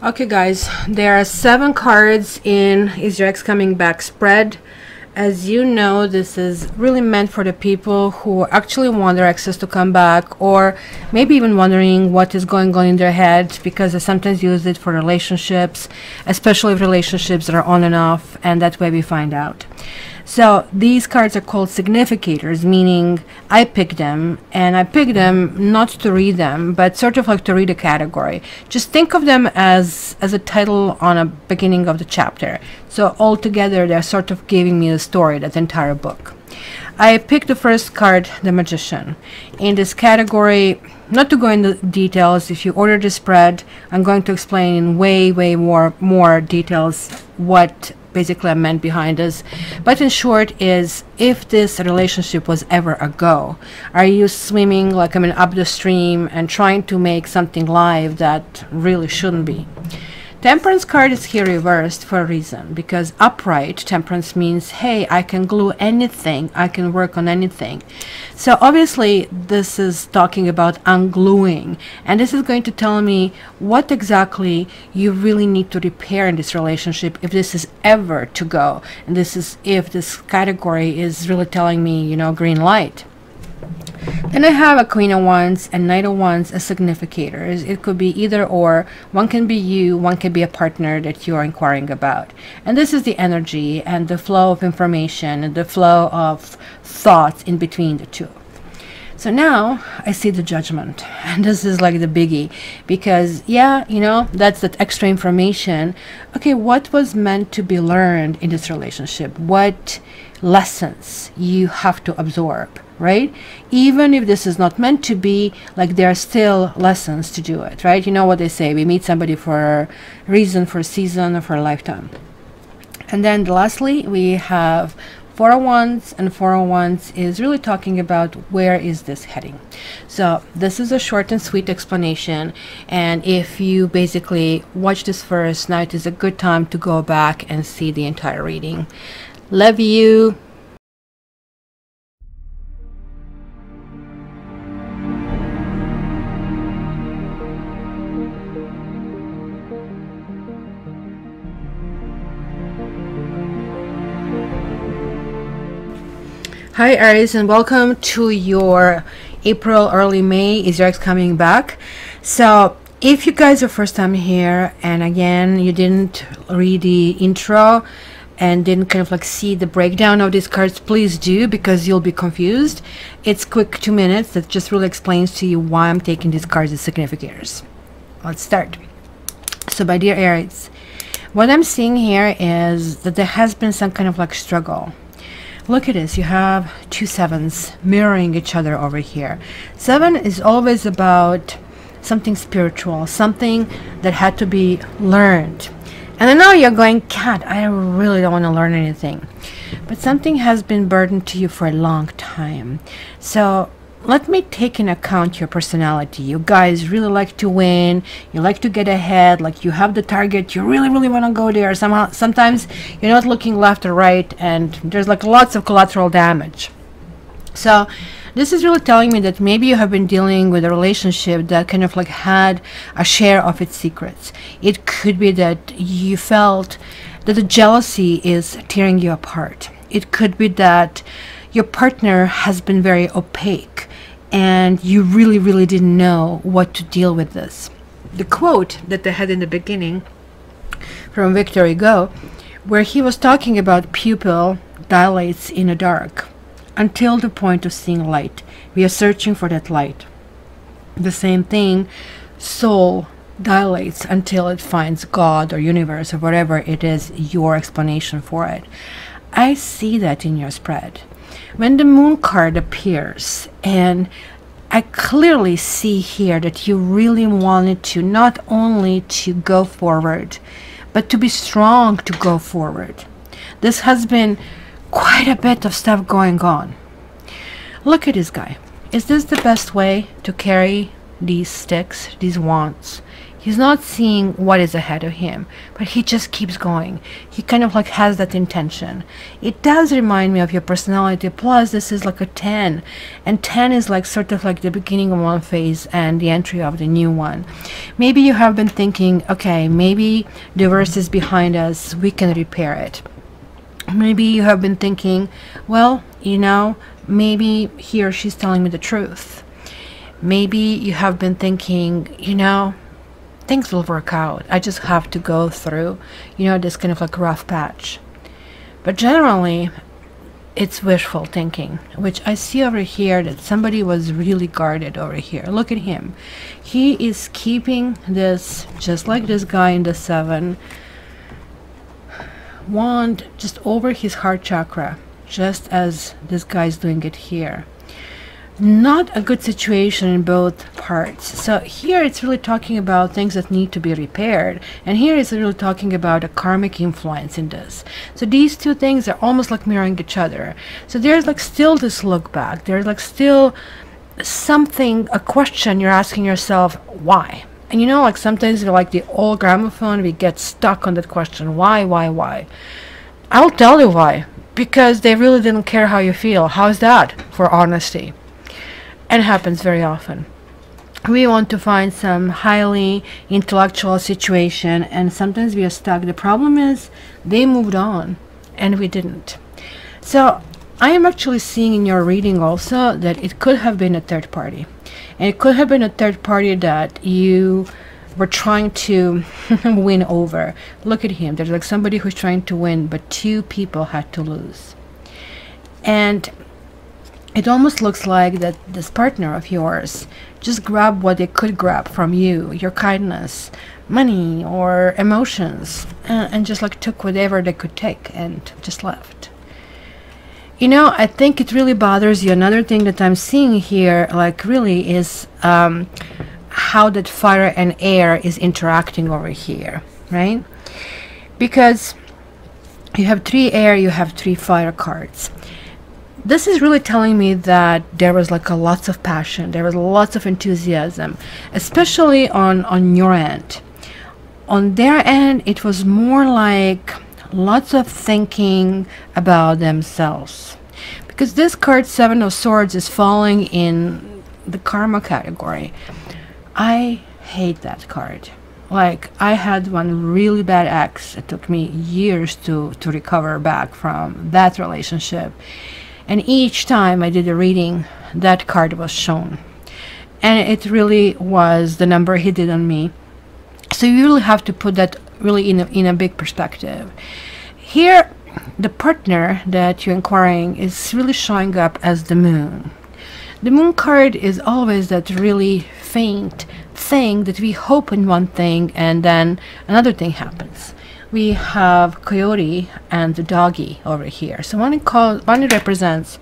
Okay guys, there are 7 cards in Is Your Ex Coming Back spread. As you know, this is really meant for the people who actually want their exes to come back, or maybe even wondering what is going on in their head, because they sometimes use it for relationships, especially relationships that are on and off, and that way we find out. So these cards are called significators, meaning I picked them, and I picked them not to read them, but sort of like to read a category. Just think of them as a title on a beginning of the chapter. So altogether, they're sort of giving me the story, that entire book. I picked the first card, the Magician. In this category, not to go into details, if you order the spread, I'm going to explain in way more details what basically I meant behind this. But in short is, if this relationship was ever a go, are you swimming like up the stream and trying to make something live that really shouldn't be? Temperance card is here reversed for a reason, because upright temperance means, hey, I can glue anything, I can work on anything. So obviously this is talking about ungluing, and this is going to tell me what exactly you really need to repair in this relationship if this is ever to go. And this is if this category is really telling me, you know, green light. Then I have a Queen of Wands and Knight of Wands as significators. It could be either or. One can be you, one can be a partner that you are inquiring about. And this is the energy and the flow of information and the flow of thoughts in between the two. So now I see the Judgment, and this is like the biggie, because yeah, you know, that's that extra information. Okay, what was meant to be learned in this relationship? What lessons you have to absorb, right? Even if this is not meant to be, like, there are still lessons to do it, right? You know what they say, we meet somebody for a reason, for a season, or for a lifetime. And then lastly, we have Four of Wands, and Four of Wands is really talking about where is this heading. So this is a short and sweet explanation, and if you basically watch this first, now it is a good time to go back and see the entire reading. Love you. Hi Aries, and welcome to your April, early May Is Your Ex Coming Back. So if you guys are first time here, and again you didn't read the intro and didn't kind of like see the breakdown of these cards, please do, because you'll be confused. It's quick 2 minutes that just really explains to you why I'm taking these cards as significators. Let's start. So my dear Aries, what I'm seeing here is that there has been some kind of like struggle. Look at this, you have 2 sevens mirroring each other over here. 7 is always about something spiritual, something that had to be learned. And I know you're going, Kat, I really don't want to learn anything. But something has been burdened to you for a long time. So let me take into account your personality. You guys really like to win, you like to get ahead, like you have the target, you really want to go there. Sometimes you're not looking left or right, and there's like lots of collateral damage. So this is really telling me that maybe you have been dealing with a relationship that kind of like had a share of its secrets. It could be that you felt that the jealousy is tearing you apart. It could be that your partner has been very opaque, and you really didn't know what to deal with this. The quote that they had in the beginning from Victor Hugo, where he was talking about pupil dilates in the dark until the point of seeing light. We are searching for that light. The same thing, soul dilates until it finds God or universe or whatever it is your explanation for it. I see that in your spread. When the Moon card appears, and I clearly see here that you really wanted to not only to go forward, but to be strong to go forward. This has been quite a bit of stuff going on. Look at this guy. Is this the best way to carry these sticks, these wands? He's not seeing what is ahead of him, but he just keeps going. He kind of like has that intention. It does remind me of your personality. Plus, this is like a 10, and 10 is like sort of like the beginning of one phase and the entry of the new one. Maybe you have been thinking, okay, maybe the worst is behind us, we can repair it. Maybe you have been thinking, well, you know, maybe he or she's telling me the truth. Maybe you have been thinking, you know, things will work out. I just have to go through, you know, this kind of like rough patch. But generally, it's wishful thinking, which I see over here that somebody was really guarded over here. Look at him. He is keeping this, just like this guy in the 7, wand just over his heart chakra, just as this guy is doing it here. Not a good situation in both parts. So here it's really talking about things that need to be repaired, and here it's really talking about a karmic influence in this. So these two things are almost like mirroring each other. So there's like still this look back, there's like still something, a question you're asking yourself, why? And you know, like sometimes we're like the old gramophone, we get stuck on that question, why? I'll tell you why. Because they really didn't care how you feel. How's that for honesty? And it happens very often. We want to find some highly intellectual situation, and sometimes we are stuck. The problem is they moved on and we didn't. So I am actually seeing in your reading also that it could have been a third party. And it could have been a third party that you were trying to win over. Look at him. There's like somebody who's trying to win, but two people had to lose. And it almost looks like that this partner of yours just grabbed what they could grab from you, your kindness, money, or emotions, and just like took whatever they could take and just left. You know, I think it really bothers you. Another thing that I'm seeing here, like really, is how that fire and air is interacting over here, right? Because you have 3 air, you have 3 fire cards. This is really telling me that there was like lots of passion, there was lots of enthusiasm, especially on your end. On their end, it was more like lots of thinking about themselves. Because this card, 7 of Swords, is falling in the karma category. I hate that card. Like, I had one really bad ex. It took me years to recover back from that relationship. And each time I did a reading, that card was shown. And it really was the number he did on me. So you really have to put that really in a big perspective. Here, the partner that you're inquiring is really showing up as the moon. The moon card is always that really faint thing that we hope in one thing and then another thing happens. We have coyote and the doggy over here. So one represents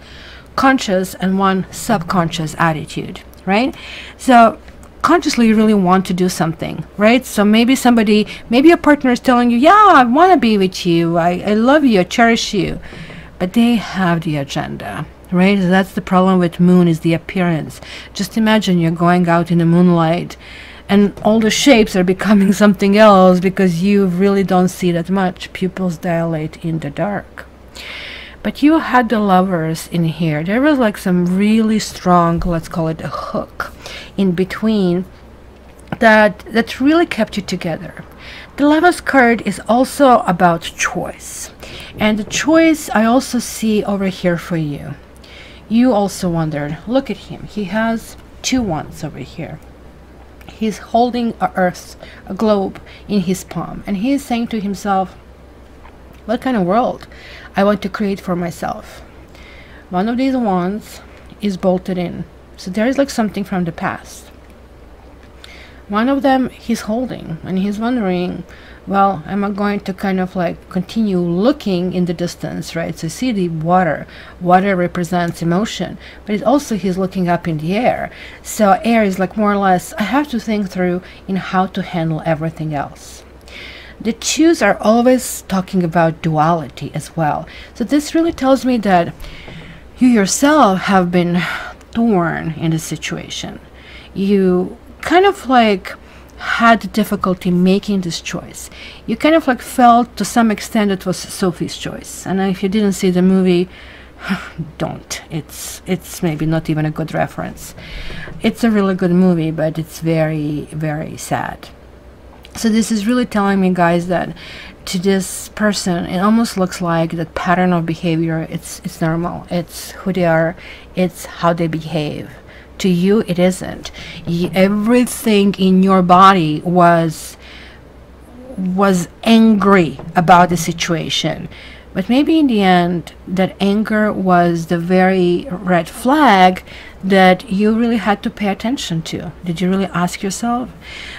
conscious and one subconscious attitude, right? So consciously you really want to do something, right? So maybe your partner is telling you, yeah, I want to be with you, I love you, I cherish you, but they have the agenda, right? So that's the problem with moon, is the appearance. Just imagine you're going out in the moonlight and all the shapes are becoming something else because you really don't see that much. Pupils dilate in the dark. But you had the Lovers in here. There was like some really strong, let's call it a hook in between that really kept you together. The Lovers card is also about choice. And the choice I also see over here for you. You also wondered, look at him. He has 2 wands over here. He's holding a globe in his palm, and he is saying to himself, what kind of world I want to create for myself. One of these wands is bolted in, so there is like something from the past. One of them he's holding, and he's wondering, well, am I going to kind of like continue looking in the distance, right? So see the water represents emotion, but it also he's looking up in the air. So air is like more or less, I have to think through in how to handle everything else. The 2s are always talking about duality as well. So this really tells me that you yourself have been torn in this situation. You kind of like had difficulty making this choice. You kind of like felt to some extent it was Sophie's choice. And if you didn't see the movie, don't. It's maybe not even a good reference. It's a really good movie, but it's very, very sad. So this is really telling me, guys, that to this person, it almost looks like that pattern of behavior, it's normal. It's who they are. It's how they behave. To you, it isn't. Everything in your body was angry about the situation. But maybe in the end, that anger was the very red flag that you really had to pay attention to. Did you really ask yourself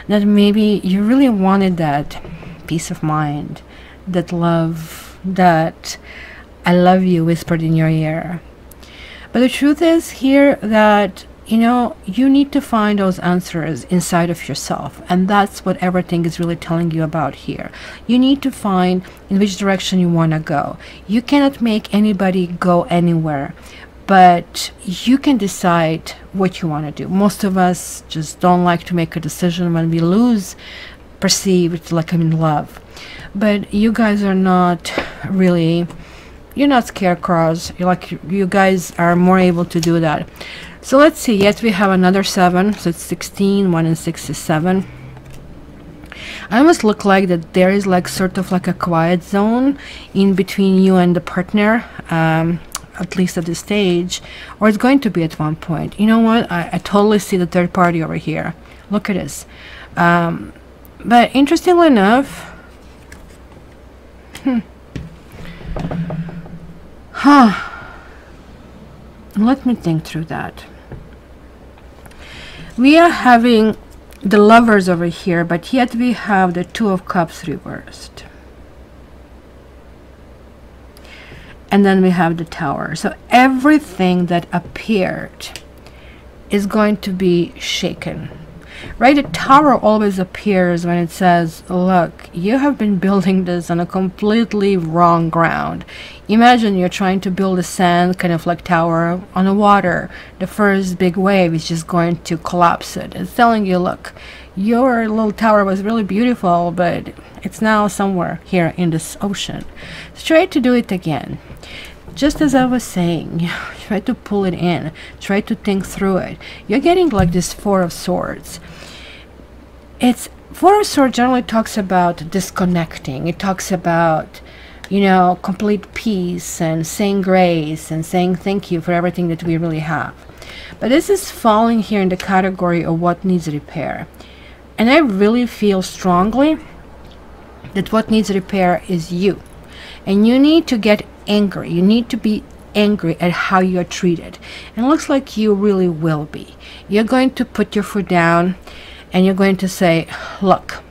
that maybe you really wanted that peace of mind, that love, that I love you whispered in your ear? But the truth is here that, you know, you need to find those answers inside of yourself. And that's what everything is really telling you about here. You need to find in which direction you want to go. You cannot make anybody go anywhere, but you can decide what you want to do. Most of us just don't like to make a decision when we lose perceived like I'm in love. But you guys are not really, you're not scarecrows. You guys are more able to do that. So let's see, yes, we have another 7, so it's 16, 1 and 6 is 7. I almost look like that there is like sort of like a quiet zone in between you and the partner, at least at this stage, or it's going to be at one point. You know what, I totally see the third party over here. Look at this. But interestingly enough, let me think through that. We are having the Lovers over here, but yet we have the Two of Cups reversed. And then we have the Tower. So everything that appeared is going to be shaken. Right? The Tower always appears when it says, look, you have been building this on a completely wrong ground. Imagine you're trying to build a sand kind of like tower on the water. The first big wave is just going to collapse it. It's telling you, look, your little tower was really beautiful, but it's now somewhere here in this ocean. So try to do it again. Just as I was saying, try to pull it in, try to think through it. You're getting like this Four of Swords. It's Four of Swords generally talks about disconnecting. It talks about, you know, complete peace and saying grace and saying thank you for everything that we really have. But this is falling here in the category of what needs repair. And I really feel strongly that what needs repair is you. And you need to get angry. You need to be angry at how you're treated. And it looks like you really will be. You're going to put your foot down and you're going to say, look,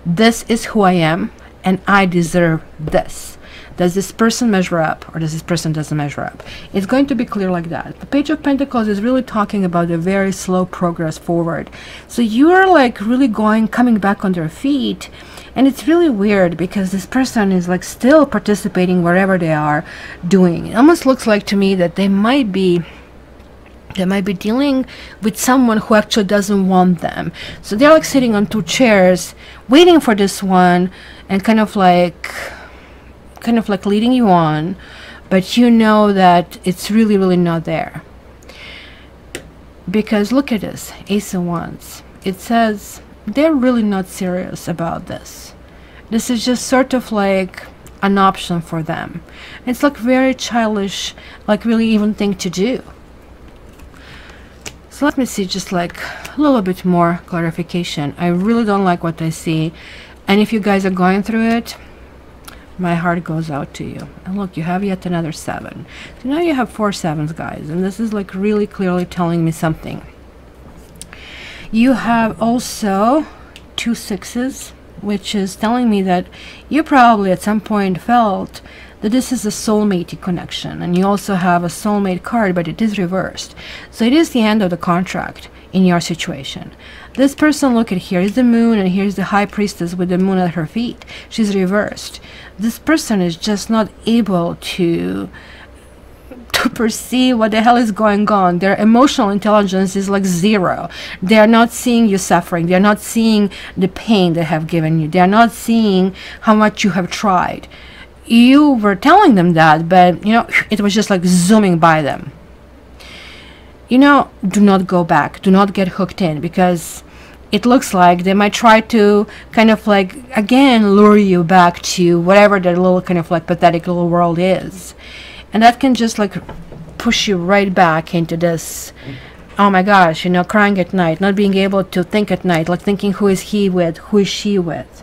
this is who I am and I deserve this. Does this person measure up, or does this person doesn't measure up? It's going to be clear like that. The Page of Pentacles is really talking about a very slow progress forward. So you are like really coming back on their feet. And it's really weird because this person is like still participating wherever they are doing. It almost looks like to me that they might be dealing with someone who actually doesn't want them. So they're like sitting on 2 chairs waiting for this one and kind of like leading you on, but you know that it's really, really not there. Because look at this, Ace of Wands. It says they're really not serious about this. This is just sort of like an option for them. It's like very childish, like really even thing to do. So let me see just like a little bit more clarification. I really don't like what I see. And if you guys are going through it, my heart goes out to you. And look, you have yet another 7. So now you have 4 7s, guys. And this is like really clearly telling me something. You have also 2 6s, which is telling me that you probably at some point felt that this is a soulmate connection. And you also have a soulmate card, but it is reversed. So it is the end of the contract in your situation. This person, look at here is the moon, and here's the high priestess with the moon at her feet. She's reversed. This person is just not able to perceive what the hell is going on. Their emotional intelligence is like zero. They are not seeing you suffering. They are not seeing the pain they have given you. They are not seeing how much you have tried. You were telling them that, but you know, it was just like zooming by them. You know, do not go back. Do not get hooked in, because it looks like they might try to kind of like again lure you back to whatever their little kind of like pathetic little world is, and that can just like push you right back into this, oh my gosh, you know, crying at night, not being able to think at night, like thinking, who is he with, who is she with.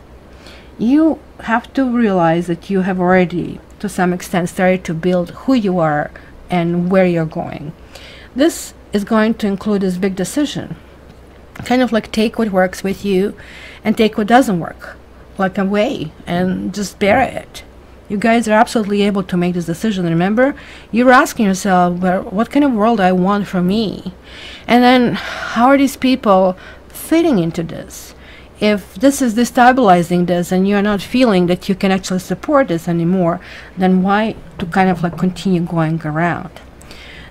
You have to realize that you have already to some extent started to build who you are and where you're going. This is going to include this big decision. Kind of like take what works with you and take what doesn't work, like away, and just bear it. You guys are absolutely able to make this decision. Remember, you're asking yourself, well, what kind of world I want for me? And then how are these people fitting into this? If this is destabilizing this and you're not feeling that you can actually support this anymore, then why to kind of like continue going around?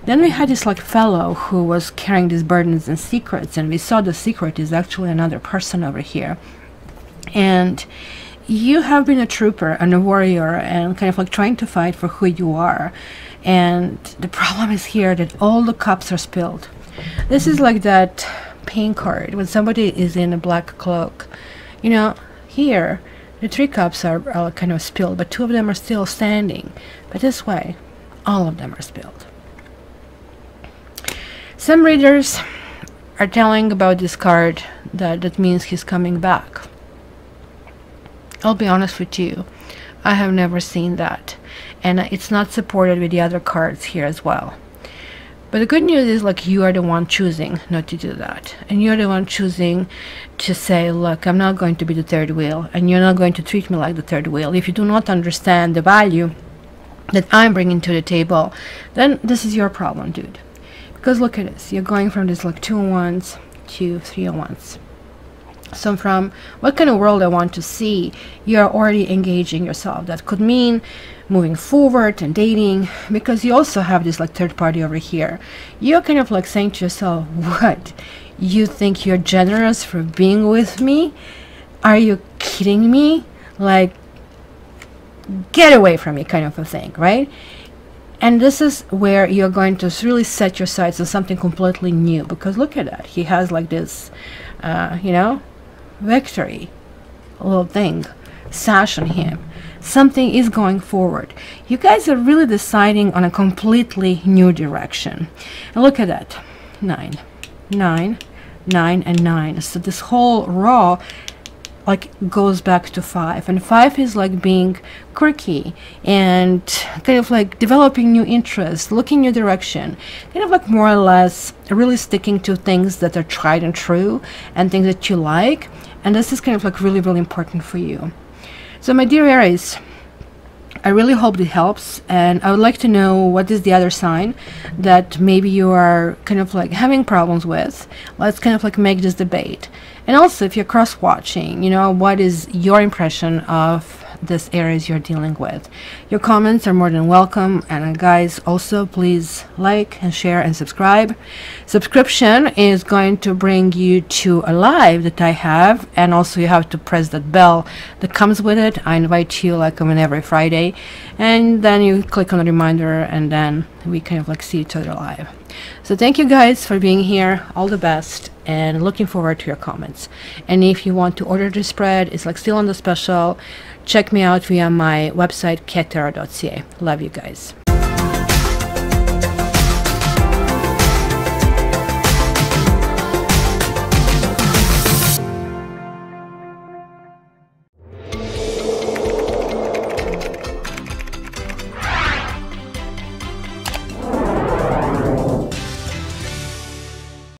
Then we had this like fellow who was carrying these burdens and secrets, and we saw the secret is actually another person over here. And you have been a trooper and a warrior and kind of like trying to fight for who you are. And the problem is here that all the cups are spilled. This is like that pain card when somebody is in a black cloak. You know, here the 3 cups are kind of spilled, but 2 of them are still standing. But this way, all of them are spilled. Some readers are telling about this card that means he's coming back. I'll be honest with you, I have never seen that, and it's not supported with the other cards here as well. But the good news is, like, you are the one choosing not to do that, and you're the one choosing to say, look, I'm not going to be the third wheel, and you're not going to treat me like the third wheel. If you do not understand the value that I'm bringing to the table, then this is your problem, dude. Because look at this, you're going from this like 2-on-1s to 3-on-1s. So from what kind of world I want to see, you're already engaging yourself. That could mean moving forward and dating, because you also have this like third party over here. You're kind of like saying to yourself, what? You think you're generous for being with me? Are you kidding me? Like, get away from me, kind of a thing, right? And this is where you're going to really set your sights on something completely new, because look at that. He has like this, you know, victory, a little thing, sash on him. Something is going forward. You guys are really deciding on a completely new direction. And look at that. 9, 9, 9, and 9. So this whole row like goes back to 5, and 5 is like being quirky and kind of like developing new interests, looking new direction, kind of like more or less really sticking to things that are tried and true and things that you like. And this is kind of like really, really important for you. So my dear Aries, I really hope it helps, and I would like to know what is the other sign that maybe you are kind of like having problems with. Let's kind of like make this debate. And also, if you're cross-watching, you know, what is your impression of this Aries you're dealing with? Your comments are more than welcome. And guys, also please like and share and subscribe. Subscription is going to bring you to a live that I have, and also you have to press that bell that comes with it. I invite you like on every Friday, and then you click on the reminder, and then we kind of like see each other live. So thank you guys for being here. All the best, and looking forward to your comments. And if you want to order the spread, it's like still on the special. Check me out via my website, cattarot.ca. Love you guys.